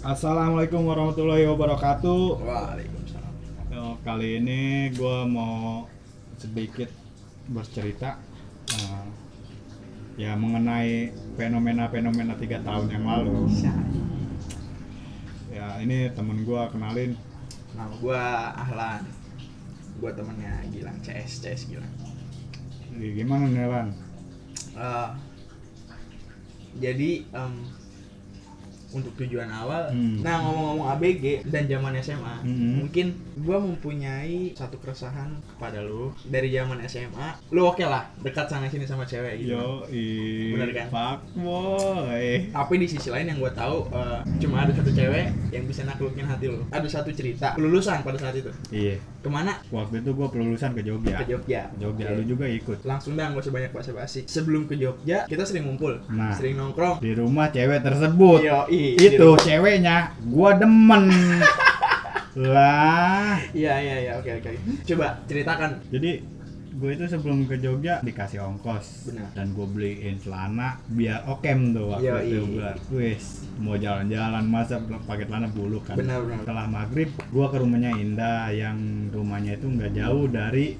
Assalamualaikum warahmatullahi wabarakatuh. Waalaikumsalam. Kali ini gue mau sedikit bercerita eh, ya mengenai fenomena-fenomena 3 tahun yang lalu. Ya ini temen gue, kenalin. Nama gua Ahlan. Gua temennya Gilang, CS Gilang. Gimana nih Lan? Eh, jadi untuk tujuan awal, nah ngomong-ngomong ABG dan zaman SMA, mungkin gua mempunyai satu keresahan kepada lu. Dari zaman SMA, lu oke lah dekat sana sini sama cewek gitu. Bener kan? Fuck boy. Tapi di sisi lain yang gua tahu cuma ada satu cewek yang bisa naklukin hati lu. Ada satu cerita kelulusan pada saat itu. Iya. Kemana? Waktu itu gue pelulusan ke Jogja. Ke Jogja. Jogja, Oke. lu juga ikut. Langsung dah, gak usah banyak basa-basi. Sebelum ke Jogja, kita sering ngumpul, Nah. sering nongkrong. Di rumah cewek tersebut. Yoi, Itu ceweknya gua demen. Lah. Iya, oke. Coba ceritakan. Jadi gue itu sebelum ke Jogja dikasih ongkos. Benar. Dan gue beliin celana biar okem tuh waktu Yoi. itu gue. Wis, mau jalan-jalan masa pakai celana bulu kan. Benar. Setelah maghrib gue ke rumahnya Indah yang rumahnya itu nggak jauh dari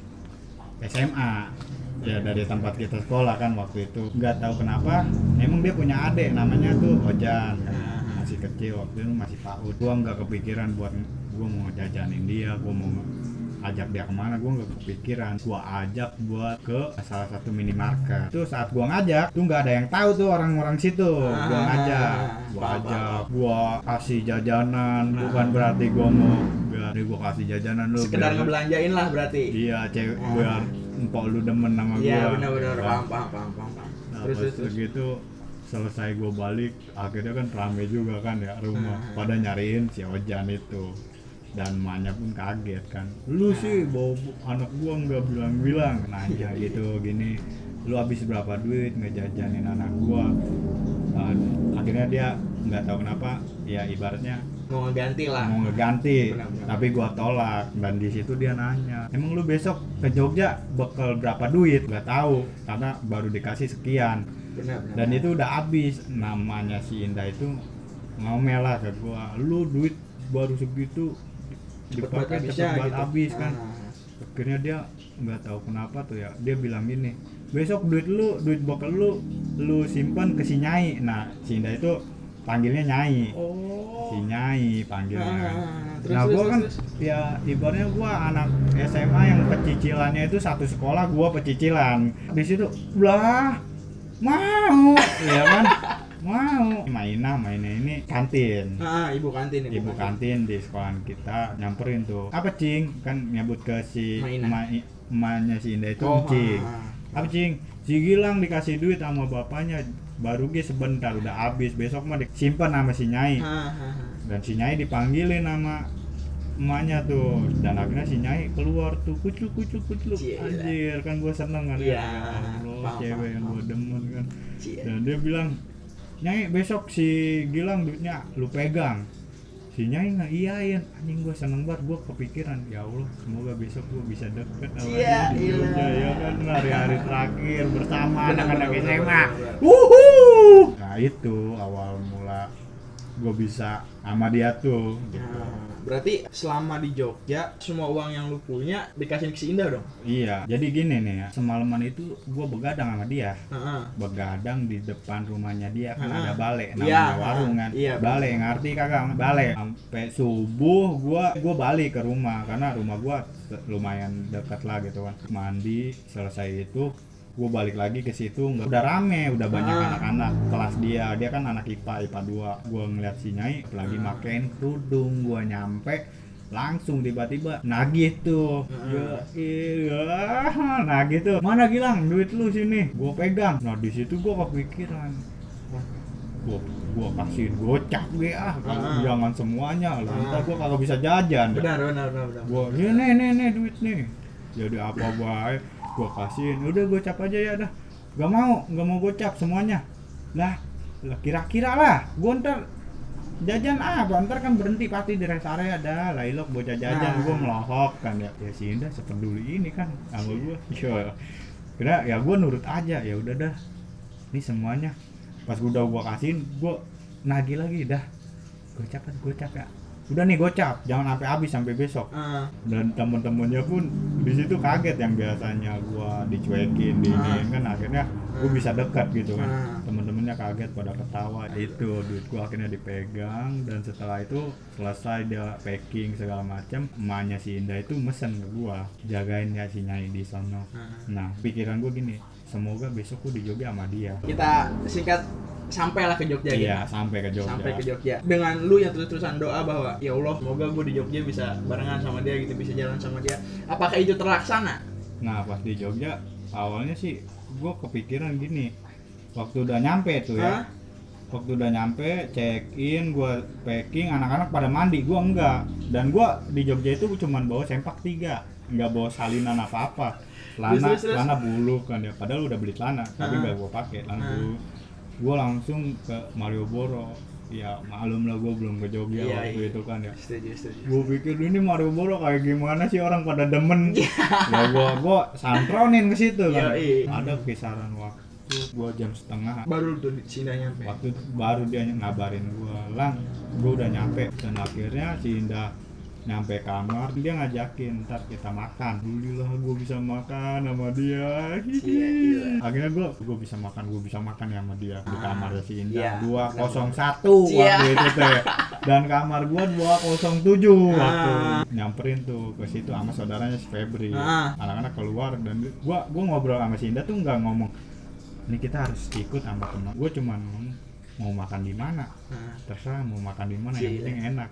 SMA. Ya dari tempat kita sekolah kan waktu itu. Nggak tahu kenapa, emang dia punya adik namanya tuh Ojan kan. Masih kecil waktu itu, masih PAUD. Gua nggak kepikiran buat gua mau jajanin dia, gua mau ajak dia kemana, gua nggak kepikiran. Gua ajak buat ke salah satu minimarket. Itu saat gua ngajak tuh nggak ada yang tahu tuh orang-orang situ. Gua ngajak, gua kasih jajanan. Bukan berarti gua mau gua kasih jajanan lu Sekedar biar- ngebelanjain lah berarti. iya cewek biar empok lu demen sama gua. Iya, benar. Kan. Paham. Nah, Terus. pas gitu selesai gue balik, akhirnya kan rame juga kan ya rumah, pada nyariin si Ojan itu, dan emaknya pun kaget kan, lu sih bawa anak gua nggak bilang-bilang, nanya gitu gini, lu habis berapa duit ngejajanin anak gua. Akhirnya dia nggak tahu kenapa ya ibaratnya Mau ngeganti lah. mau ngeganti. Benar. Tapi gua tolak, dan di situ dia nanya, emang lu besok ke Jogja bekal berapa duit? Nggak tahu karena baru dikasih sekian. Benar. Dan itu udah habis. Namanya si Indah itu ngomel lah ke gua, lu duit baru segitu dipakai cepet banget gitu. habis kan. Akhirnya dia nggak tahu kenapa tuh ya, dia bilang gini, besok duit bekal lu simpan ke si Nyai. Nah si Indah itu panggilnya Nyai. Si Nyai panggilnya. Nah gua kan ya ibaratnya gua anak SMA yang pecicilannya itu satu sekolah, gua pecicilan di situ lah. Mau ya kan, mau mainnya ini kantin. Ibu kantin. Ibu kantin di sekolahan kita nyamperin tuh, apa Cing, kan nyebut ke si emaknya si Indah itu, Cing. Apa Cing, si Gilang dikasih duit sama bapaknya baru sebentar udah habis, besok mah disimpan sama si Nyai. Dan si Nyai dipanggilin sama emaknya tuh, dan akhirnya si Nyai keluar tuh kucuk anjir kan, gue seneng kan. Iya. Ya Allah, cewek yang gue demen kan. Cie. Dan dia bilang, Nyai besok si Gilang duitnya lu pegang. Si Nyai nggak iyain, anjing gue seneng banget, gue kepikiran ya Allah semoga besok gue bisa deket sama dia di Jogja ya kan, hari-hari terakhir bersama anak-anak SMA. Nah itu awal mula gue bisa sama dia tuh gitu. Berarti selama di Jogja semua uang yang lu punya dikasih ke si Indah dong? Iya, jadi gini nih ya, semalaman itu gue begadang sama dia. Begadang di depan rumahnya dia, kan ada bale namanya warung kan. Bale, ngerti kagak? Bale. Sampai subuh gua balik ke rumah karena rumah gua lumayan dekat lah gitu kan. Mandi selesai itu gue balik lagi ke situ, udah rame, udah banyak anak-anak kelas dia kan anak IPA 2. Gue ngeliat si Nyai lagi makein kerudung, gue nyampe langsung tiba-tiba nagih tuh. Nagih tuh, mana Gilang duit lu sini, gue pegang. Nah di situ gue kepikiran, gue kasihin gocap jangan semuanya lah, ntar gue kagak bisa jajan. Benar. Gue nih duit nih, jadi apa baik gue kasihin, udah gocap aja ya dah. Gak mau gocap semuanya lah kira-kira lah, gue ntar jajan apa, ntar kan berhenti pasti di rest area dah lah, ilok bocah jajan. Gue melohok kan ya si Indah sepeduli ini kan sama gue. Kira ya gue nurut aja, ya udah dah ini semuanya. Pas gue kasihin, gue nagih lagi dah gocap ya, udah nih gocap, jangan sampai habis sampai besok. Dan temen-temennya pun di situ kaget, yang biasanya gua dicuekin ini kan, akhirnya gua bisa dekat gitu kan. Temen-temennya kaget pada ketawa. Itu duit gua akhirnya dipegang, dan setelah itu selesai dia packing segala macam, emaknya si Indah itu mesen ke gua, jagain ya si Nyai di sono. Nah pikiran gua gini, semoga besok gua di Jogja sama dia. Kita singkat, sampailah ke Jogja. Iya, gitu. sampai ke Jogja. Sampai ke Jogja. Dengan lu yang terus-terusan doa bahwa ya Allah, semoga gue di Jogja bisa barengan sama dia gitu, bisa jalan sama dia. Apakah itu terlaksana? Nah, pas di Jogja awalnya sih gue kepikiran gini. Waktu udah nyampe tuh ya. Waktu udah nyampe, check-in, gue packing, anak-anak pada mandi, gue enggak. Dan gue di Jogja itu cuman bawa sempak 3, enggak bawa salinan apa-apa. Celana bulu kan ya, padahal udah beli celana, tapi enggak gue pakai celana bulu. Gue langsung ke Malioboro. Ya maklum lah, gue belum ke Jogja waktu itu kan ya. Gue pikir ini Malioboro kayak gimana sih, orang pada demen. Ya gue santronin ke situ kan. Ada kisaran waktu gue jam setengah baru tuh si Indah nyampe. Waktu baru dia ngabarin gue, Lang, gue udah nyampe. Dan akhirnya si Indah nyampe kamar, dia ngajakin ntar kita makan. Alhamdulillah gue bisa makan sama dia. Akhirnya gue bisa makan ya sama dia di kamar si Indah. 201 waktu itu teh, dan kamar gue 207 waktu. Nyamperin tuh ke situ sama saudaranya si Febri. Anak-anak keluar, dan gue ngobrol sama si Indah tuh nggak ngomong ini kita harus ikut sama teman. Gue cuman mau makan di mana, terserah mau makan di mana, yang penting enak.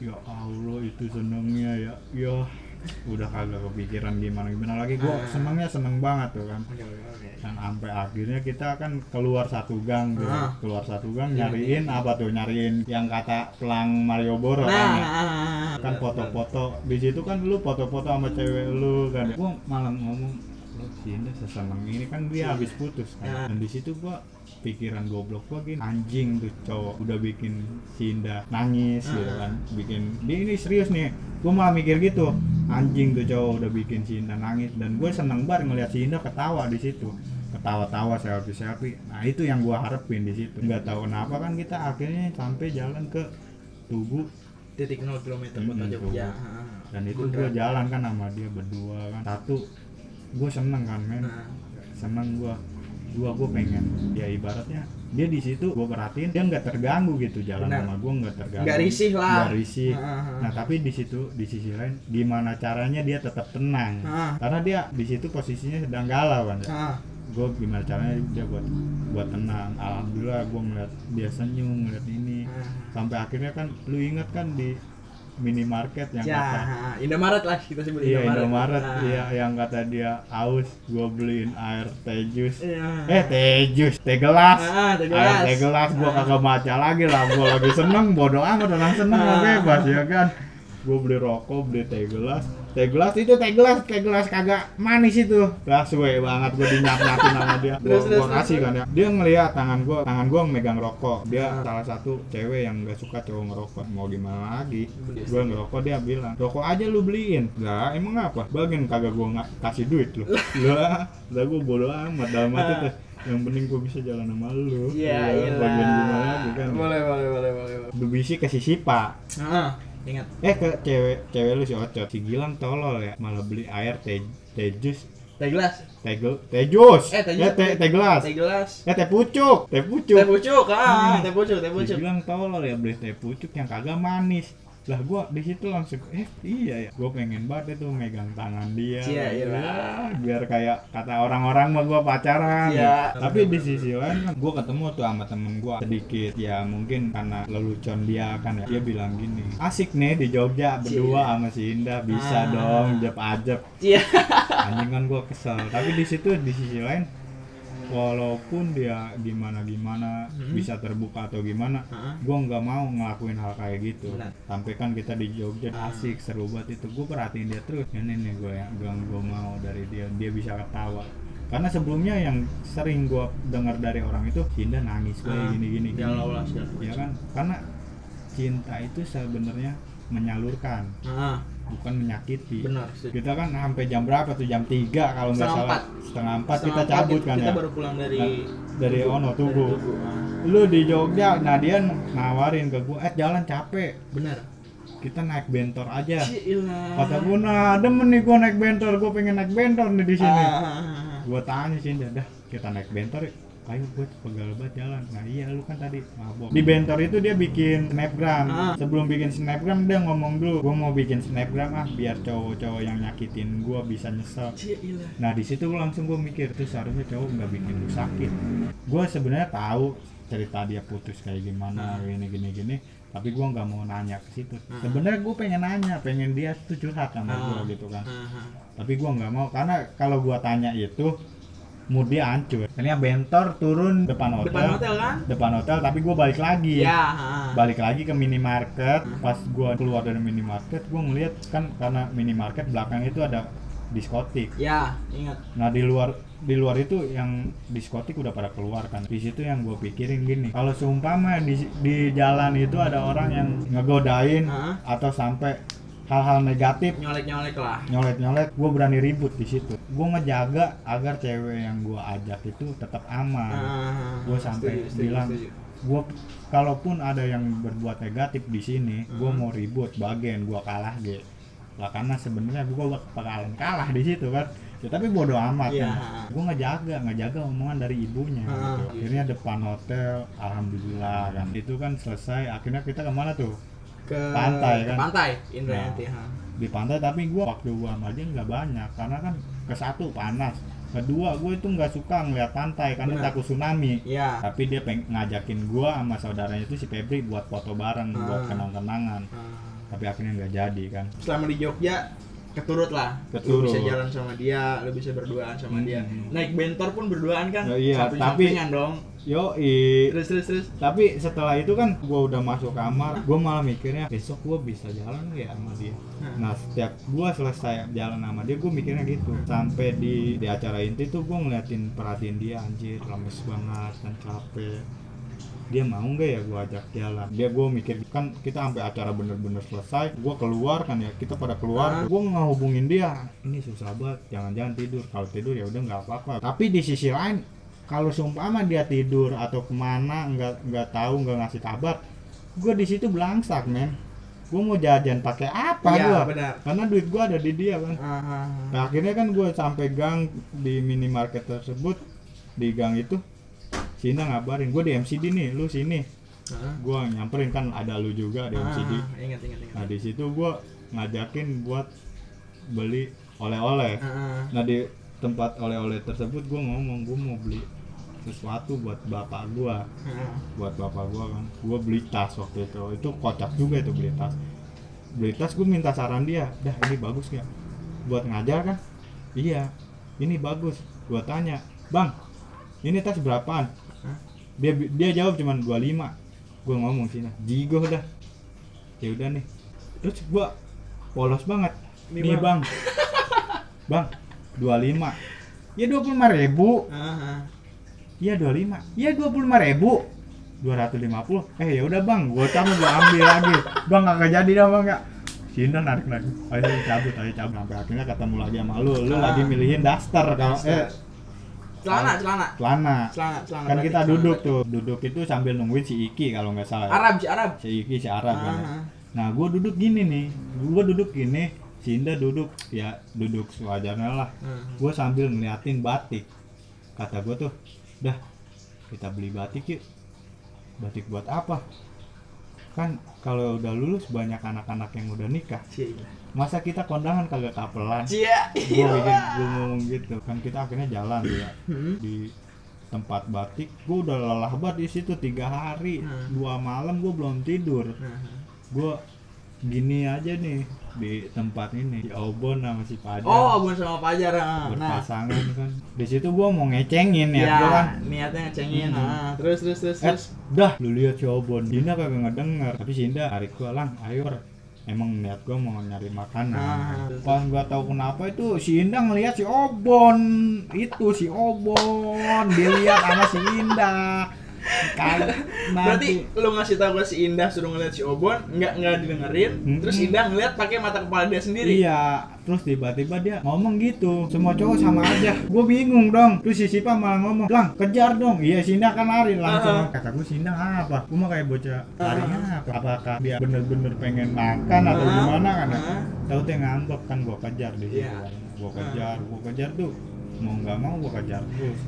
Ya Allah, itu senengnya ya udah kagak kepikiran gimana lagi. Gua seneng banget tuh kan. Dan sampai akhirnya kita kan keluar satu gang tuh. Nyariin apa tuh, nyariin yang kata pelang Malioboro kan foto-foto di situ kan. Lu foto-foto sama cewek lu kan. Gua malah ngomong, lo si Indah seseneng ini kan, dia habis putus kan. Dan di situ gua pikiran goblok gua gini, anjing tuh cowok udah bikin si Indah nangis gitu kan, bikin dia ini serius nih. Gua malah mikir gitu, anjing tuh cowok udah bikin si Indah nangis. Dan gue seneng banget ngeliat si Indah ketawa di situ, ketawa-tawa, selfie. Nah itu yang gua harapin di situ. Nggak tahu kenapa kan kita akhirnya sampai jalan ke Tugu, titik 0 km kota Jogja. Dan itu gua jalan kan sama dia berdua kan. Satu, gue seneng kan men, seneng gue pengen ya, ibaratnya dia di situ gue perhatiin dia nggak terganggu gitu jalan sama gue, nggak terganggu, nggak risih lah, nggak risih. Nah tapi di situ di sisi lain gimana caranya dia tetap tenang, karena dia di situ posisinya sedang galau kan ya. Gue gimana caranya dia buat tenang. Alhamdulillah gue ngeliat dia senyum, ngeliat ini sampai akhirnya kan lu inget kan di minimarket yang kata Indomaret lah kita sebut. Indomaret. Iya, yang kata dia aus, gua beliin air teh jus. Teh gelas. Air teh gelas gua kagak baca lagi lah, gua lagi seneng, bodo amat, orang seneng bebas ya kan. Gua beli rokok, beli teh gelas itu kagak manis itu. Lah suwe banget gua dinyap-nyapin sama dia. Gua kasih kan ya. Dia ngelihat tangan gua megang rokok. Dia salah satu cewek yang enggak suka cowok ngerokok. Mau gimana lagi? Gua ngerokok, dia bilang, "Rokok aja lu beliin." Lah emang apa? Bagian kagak gua nggak kasih duit lu. Lah gua bodo amat dalam hati tuh. Yang penting gua bisa jalan sama lu. Iya. Bagian gimana lagi kan? Boleh. Bibisi ke si Sipa. Ingat. Ke cewek lu si Ocot, si Gilang tolol ya, malah beli air teh jus, teh gelas, teh jus, teh gelas, teh pucuk. Teh pucuk. Si Gilang tolol ya, beli teh pucuk yang kagak manis. Lah gua di situ langsung iya ya, gua pengen banget itu megang tangan dia. Biar kayak kata orang-orang mah gua pacaran. Tapi di sisi lain kan gua ketemu tuh sama temen gua sedikit ya, mungkin karena lelucon dia kan ya. Dia bilang gini, asik nih di Jogja berdua sama si Indah, bisa dong ajep. Anjing kan gua kesel. Tapi di situ di sisi lain, walaupun dia gimana bisa terbuka atau gimana, gue nggak mau ngelakuin hal kayak gitu. Sampai kan kita di Jogja asik, seru banget itu. Gue perhatiin dia terus. Ini nih gue mau dari dia bisa ketawa. Karena sebelumnya yang sering gue dengar dari orang itu, Cinta nangis kayak gini. Ya kan, karena cinta itu sebenarnya menyalurkan. Bukan menyakiti. Benar. Kita kan sampai jam berapa tuh? Jam 3 kalau nggak salah. Setengah 4 kita cabut kan ya. Kita baru pulang dari Ono Tugu. lu di Jogja, nah dia nawarin ke gua, jalan capek, Bener. kita naik bentor aja. Cilah. Kata gua, nah demen nih gua naik bentor, gua pengen naik bentor nih di sini. Gua tanya sih, dah kita naik bentor, ayo gue pegal banget jalan. Nah iya lu kan tadi mabok. Di bentor itu dia bikin snapgram. Sebelum bikin snapgram dia ngomong dulu, gue mau bikin snapgram biar cowok-cowok yang nyakitin gue bisa nyesel. Nah di situ langsung gue mikir, tuh seharusnya cowok nggak bikin lu sakit. Gue sebenarnya tahu cerita dia putus kayak gimana, gini, tapi gue nggak mau nanya ke situ. Sebenarnya gue pengen nanya, pengen dia tuh curhat sama gue gitu kan. Tapi gue nggak mau, karena kalau gue tanya itu mood dia hancur. Ini bentor turun depan hotel kan? Depan hotel, tapi gue balik lagi. Balik lagi ke minimarket. Pas gue keluar dari minimarket, gue ngeliat kan karena minimarket belakang itu ada diskotik. Ya, ingat. Nah di luar itu yang diskotik udah pada keluar kan. Di situ yang gue pikirin gini, kalau seumpama di jalan itu ada orang yang ngegodain atau sampai hal-hal negatif, nyolek, gue berani ribut di situ. Gue ngejaga agar cewek yang gue ajak itu tetap aman. Gue sampai bilang, gue kalaupun ada yang berbuat negatif di sini, gue mau ribut, bagian gue kalah gitu. Lah karena sebenarnya gue bakalan kalah di situ kan. Ya tapi bodo amat kan. Gue ngejaga omongan dari ibunya gitu. Akhirnya depan hotel, alhamdulillah kan. Itu kan selesai. Akhirnya kita kemana tuh? Ke pantai kan? Ke pantai, Indrayanti. Di pantai, tapi gue waktu gue sama dia nggak banyak karena kan ke satu panas, kedua gue itu nggak suka ngeliat pantai karena takut tsunami. Tapi dia ngajakin gue sama saudaranya itu si Febri buat foto bareng, buat kenang-kenangan. Tapi akhirnya nggak jadi kan. Selama di Jogja keturut lah, lu bisa jalan sama dia, lu bisa berduaan sama dia, naik bentor pun berduaan kan. Iya, tapi dong. Terus. Tapi setelah itu kan gue udah masuk kamar, gue malah mikirnya besok gue bisa jalan nggak ya sama dia. Nah setiap gue selesai jalan sama dia, gue mikirnya gitu. Sampai di acara inti tuh gue ngeliatin perhatiin dia, anjir lemes banget dan capek. Dia mau nggak ya gue ajak jalan? Gue mikir kan kita sampai acara bener-bener selesai, gue keluar kan ya, kita pada keluar, gue ngehubungin dia, ini susah banget, jangan tidur. Kalau tidur ya udah nggak apa-apa. Tapi di sisi lain, kalau seumpama dia tidur atau kemana nggak tahu, nggak ngasih kabar, gue di situ belangsak men. Gue mau jajan pakai apa gue? Karena duit gue ada di dia kan. Nah, akhirnya kan gue sampai gang di minimarket tersebut, di gang itu Sina ngabarin, gue di MCD nih, lu sini. Gue nyamperin kan, ada lu juga di MCD. Ingat. Nah di situ gue ngajakin buat beli oleh-oleh. Nah di tempat oleh-oleh tersebut gue ngomong gue mau beli sesuatu buat bapak gue. Kan. Gue beli tas waktu itu kocak juga itu beli tas. Gue minta saran dia, dah ini bagus gak? Buat ngajar kan? Iya, ini bagus. Gue tanya, bang, ini tas berapaan? Dia jawab cuman 25. Gue ngomong sih, jigo dah. Ya udah nih. Terus gue polos banget. Nih bang. Bang, 25. Ya 25.000. Iya 25. Iya 25.000. 250. Ya udah bang, gue ambil lagi. Bang kagak jadi dah bang ya. Sina narik. Ayo cabut. Sampai akhirnya ketemu lagi sama lu. Lu lagi milihin daster kalau celana. Kan kita duduk itu sambil nungguin si Iki kalau nggak salah. Si Iki Arab kan. Nah, gue duduk gini nih. Si Indah duduk sewajarnya lah. Gue sambil ngeliatin batik. Kata gue tuh, dah kita beli batik yuk. Batik buat apa? Kan kalau udah lulus banyak anak-anak yang udah nikah. Masa kita kondangan kagak kapelan? Gue ngomong gitu kan. Kita akhirnya jalan ya di tempat batik. Gue udah lelah banget di situ 3 hari 2 malam gue belum tidur. Gue gini aja nih di tempat ini di Obon sama si Pajar. Obon sama Pajar berpasangan kan. Di situ gue mau ngecengin ya, gue kan niatnya ngecengin. Terus dah lu lihat si Obon. Dinda kagak ngedenger, tapi si Dinda tarik gue, lang ayo. Emang niat gue mau nyari makanan. Pas gak tahu kenapa itu si Indah ngelihat si Obon. Dia lihat sama si Indah. Berarti lu ngasih tahu ke si Indah suruh ngeliat si Obon, nggak didengerin, terus Indah ngeliat pakai mata kepala dia sendiri. Iya, terus tiba-tiba dia ngomong gitu, semua cowok sama aja. Gue bingung dong. Terus si Sipa malah ngomong, "Lang, kejar dong." Iya, si Indah kan lari langsung. Kata gue, si Indah apa? Gue mah kayak bocah larinya apa? Apakah dia bener-bener pengen makan atau gimana kan? Tahu dia ngambek kan, gue kejar di situ. Gue kejar tuh mau nggak mau gue kejar terus.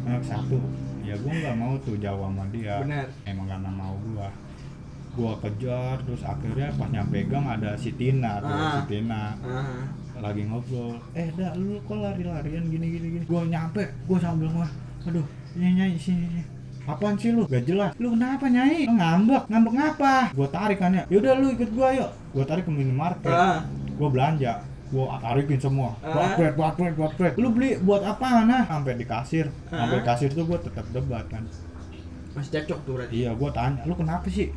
Anak satu, ya gue nggak mau tuh jauh sama dia. Bener. Emang karena mau gue kejar, terus akhirnya pas nyampe gang ada si Tina tuh, si Tina lagi ngobrol. Dah lu kok lari-larian gini. Gue nyampe, gue sambil ngomong, aduh nyai sini. Apaan sih lu? Gak jelas. Lu kenapa nyai? Ngambek ngapa? Gue tarik kan ya. Yaudah lu ikut gue yuk. Gue tarik ke minimarket. Gue belanja. Gue tarikin semua. Buat lu beli buat apa nah? Sampai di kasir. Sampai kasir tuh gue tetap debat kan. Masih cekcok tuh berarti. Iya, gue tanya, lu kenapa sih?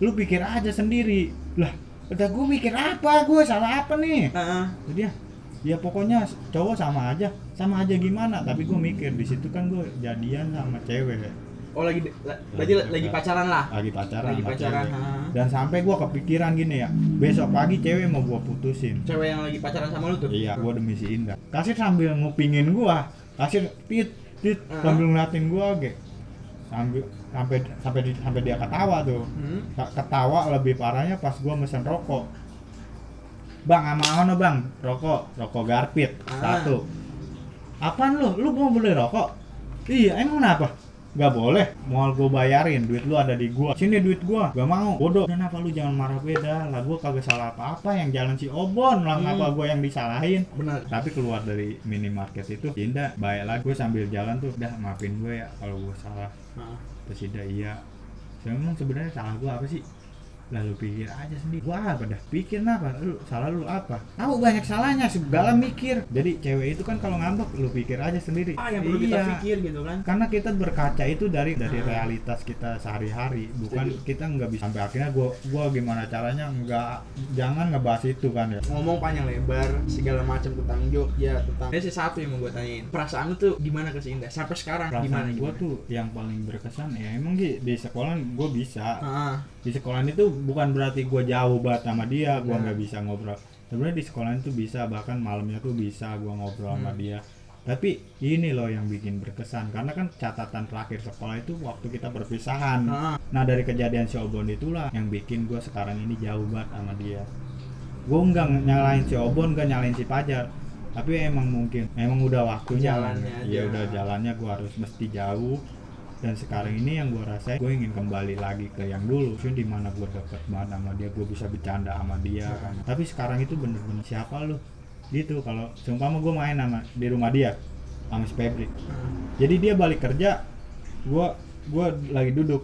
Lu pikir aja sendiri. Lah, kata gue mikir apa? Gue salah apa nih? Jadi ya pokoknya cowok sama aja gimana? Tapi gue mikir di situ kan gue jadian sama cewek. Oh lagi pacaran lah. Lagi pacaran. Dan sampai gue kepikiran gini ya, besok pagi cewek mau gue putusin. Cewek yang lagi pacaran sama lu tuh? Iya, gue demi si Indah. Kasir sambil ngupingin gue, kasir tit sambil ngeliatin gue ge. Sampai dia ketawa tuh. Ketawa lebih parahnya pas gue mesen rokok. Bang, aman bang, rokok Garpit 1. Apaan lu mau beli rokok? Iya, emang kenapa? Gak boleh, mau gue bayarin, duit lu ada di gua. Sini duit gua, gak mau. Bodoh. Kenapa lu jangan marah beda lah, gua kagak salah apa-apa, yang jalan si Obon lah, ngapa gua yang disalahin. Benar. Tapi keluar dari minimarket itu, Indah baik lagi. Gue sambil jalan tuh, dah maafin gue ya kalau gue salah. Terus Indah iya. Sebenarnya salah gua apa sih? Lalu pikir aja sendiri, wah pada pikir apa, salah lu apa? Tahu banyak salahnya, segala mikir. Jadi cewek itu kan kalau ngambek, lu pikir aja sendiri. Yang perlu kita pikir gitu kan? Karena kita berkaca itu dari realitas kita sehari-hari, bukan kita nggak bisa sampai akhirnya gua gimana caranya jangan ngebahas itu kan ya. Ngomong panjang lebar segala macam tentang Jogja, tentang. Ini satu yang mau gua tanyain. Perasaan lu tuh gimana ke si Indah sampai sekarang? Perasaan gua tuh yang paling berkesan ya emang di sekolah gua bisa. Di sekolah itu bukan berarti gue jauh banget sama dia, gue nggak bisa ngobrol. Sebenarnya di sekolah itu bisa, bahkan malamnya tuh bisa gue ngobrol sama dia. Tapi ini loh yang bikin berkesan, karena kan catatan terakhir sekolah itu waktu kita perpisahan. Nah dari kejadian si Obon itulah yang bikin gue sekarang ini jauh banget sama dia. Gue nggak nyalain si Obon, nggak nyalain si Pajar, tapi emang udah waktunya. Ya udah jalannya gue harus mesti jauh. Dan sekarang ini yang gue rasain, gue ingin kembali lagi ke yang dulu, di mana gue deket banget sama dia, gue bisa bercanda sama dia kan. Tapi sekarang itu bener-bener siapa lu gitu. Kalau seumpama gue main di rumah dia sama si Febri, jadi dia balik kerja, gue lagi duduk,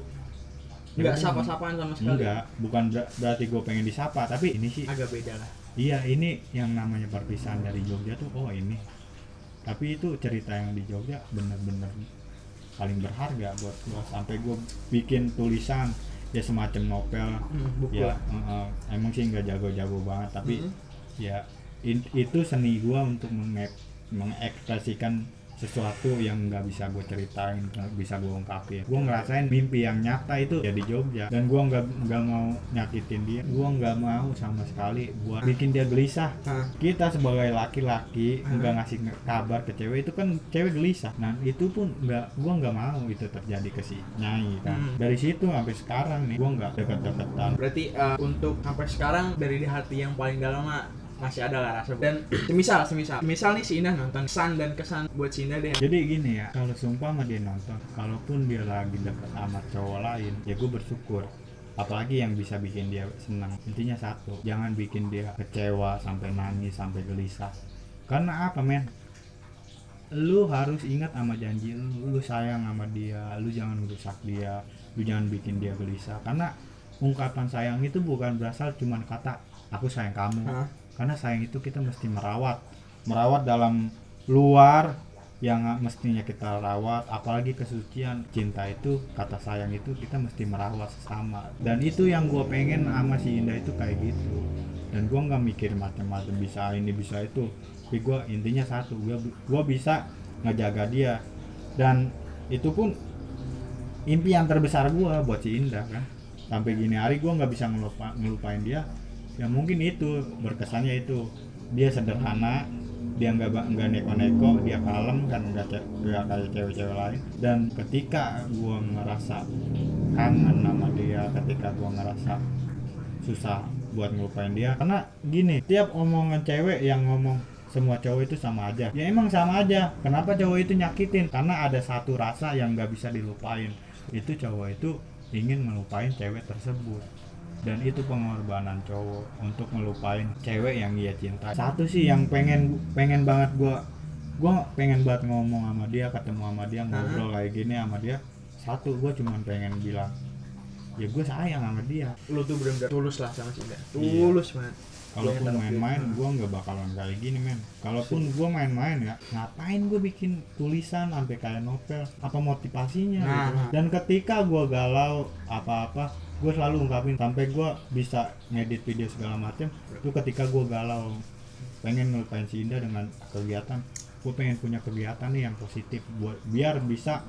nggak sapa-sapaan sama sekali. Enggak, bukan berarti gue pengen disapa, tapi ini sih agak beda lah. Iya, ini yang namanya perpisahan dari Jogja tuh, oh ini. Tapi itu cerita yang di Jogja bener-bener paling berharga buat gue, sampai gue bikin tulisan ya semacam novel, buku ya. Emang sih nggak jago-jago banget, tapi ya itu seni gue untuk mengekspresikan sesuatu yang nggak bisa gue ceritain, nggak bisa gue ungkapin. Gue ngerasain mimpi yang nyata itu ya di Jogja, dan gue nggak mau nyakitin dia, gue nggak mau sama sekali buat bikin dia gelisah. Kita sebagai laki-laki nggak ngasih kabar ke cewek, itu kan cewek gelisah. Nah itu pun gue nggak mau itu terjadi ke si Nyai kan. Dari situ sampai sekarang nih gue nggak deket-deketan. Berarti untuk sampai sekarang dari di hati yang paling dalam masih ada lah rasa. Dan semisal nih si Indah nonton, kesan buat si Indah deh. Jadi gini ya, kalau seumpama dia nonton, kalaupun dia lagi deket sama cowok lain, ya gue bersyukur. Apalagi yang bisa bikin dia senang. Intinya satu, jangan bikin dia kecewa sampai nangis, sampai gelisah. Karena apa men? Lu harus ingat sama janji lu sayang sama dia, lu jangan merusak dia, lu jangan bikin dia gelisah. Karena ungkapan sayang itu bukan berasal cuma kata aku sayang kamu. Karena sayang itu kita mesti merawat dalam luar yang mestinya kita rawat, apalagi kesucian cinta itu, kata sayang itu kita mesti merawat sesama. Dan itu yang gue pengen sama si Indah itu kayak gitu. Dan gue nggak mikir macam-macam, bisa ini bisa itu, tapi gue intinya satu, gue bisa ngejaga dia. Dan itu pun impian terbesar gue buat si Indah kan. Sampai gini hari gue nggak bisa ngelupain dia. Ya mungkin itu berkesannya itu dia sederhana, dia nggak neko-neko, dia kalem kan, nggak kayak cewek-cewek lain. Dan ketika gue ngerasa kangen sama dia, ketika gue ngerasa susah buat ngelupain dia, karena gini, tiap omongan cewek yang ngomong semua cowok itu sama aja, ya emang sama aja. Kenapa cowok itu nyakitin? Karena ada satu rasa yang nggak bisa dilupain, itu cowok itu ingin ngelupain cewek tersebut. Dan itu pengorbanan cowok untuk ngelupain cewek yang dia cinta. Satu sih yang pengen banget gua pengen banget ngomong sama dia, ketemu sama dia, ngobrol kayak gini sama dia. Satu, gua cuma pengen bilang ya gue sayang sama dia. Lu tuh benar-benar tulus lah sama si Indah, tulus banget. Kalaupun main-main gue nggak bakalan kayak gini men. Kalaupun gue main-main ya ngapain gue bikin tulisan sampai kayak novel, apa motivasinya gitu. Dan ketika gue galau apa-apa gue selalu ungkapin, sampai gue bisa ngedit video segala macam. Itu ketika gue galau pengen ngelupain si Indah dengan kegiatan, gue pengen punya kegiatan nih yang positif buat biar bisa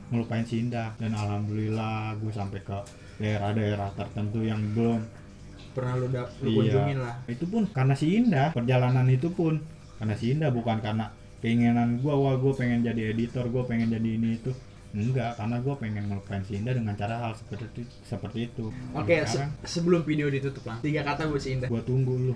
ngelupain si Indah. Dan alhamdulillah gue sampai ke daerah-daerah tertentu yang belum pernah lu kunjungin lah. Itu pun karena si Indah, perjalanan itu pun karena si Indah, bukan karena keinginan gue, wah gue pengen jadi editor, gue pengen jadi ini itu. Enggak, karena gue pengen ngelupain si Indah dengan cara hal seperti itu. Oke, sebelum video ditutup lah, 3 kata buat si Indah. Gue tunggu lu.